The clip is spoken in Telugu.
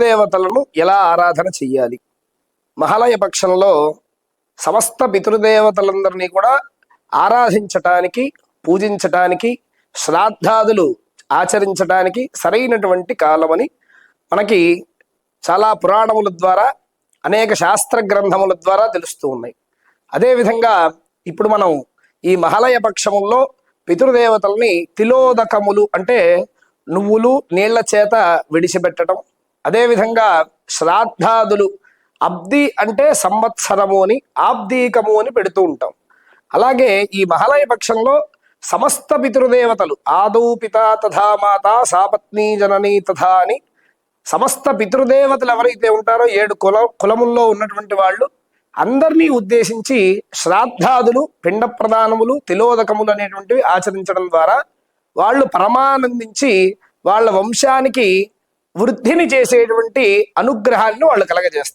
దేవతలను ఎలా ఆరాధన చెయ్యాలి? మహాలయ పక్షంలో సమస్త పితృదేవతలందరినీ కూడా ఆరాధించటానికి, పూజించటానికి, శ్రాద్ధాదులు ఆచరించటానికి సరైనటువంటి కాలమని మనకి చాలా పురాణముల ద్వారా, అనేక శాస్త్ర గ్రంథముల ద్వారా తెలుస్తూ ఉన్నాయి. అదేవిధంగా ఇప్పుడు మనం ఈ మహాలయ పక్షముల్లో పితృదేవతల్ని తిలోదకములు అంటే నువ్వులు నీళ్ల చేత విడిచిపెట్టడం, అదేవిధంగా శ్రాద్ధాదులు అబ్ది అంటే సంవత్సరము అని, ఆబ్దీకము అని పెడుతూ ఉంటాం. అలాగే ఈ మహాలయ పక్షంలో సమస్త పితృదేవతలు ఆదౌ పిత తథా మాత సాపత్ని జననీ తథా అని సమస్త పితృదేవతలు ఎవరైతే ఉంటారో 7 కులముల్లో ఉన్నటువంటి వాళ్ళు అందరినీ ఉద్దేశించి శ్రాద్ధాదులు, పిండ ప్రదానములు, తిలోదకములు అనేటువంటివి ఆచరించడం ద్వారా వాళ్ళు పరమానందించి వాళ్ళ వంశానికి వృద్ధిని చేసేటువంటి అనుగ్రహాన్ని వాళ్ళు కలగజేస్తారు.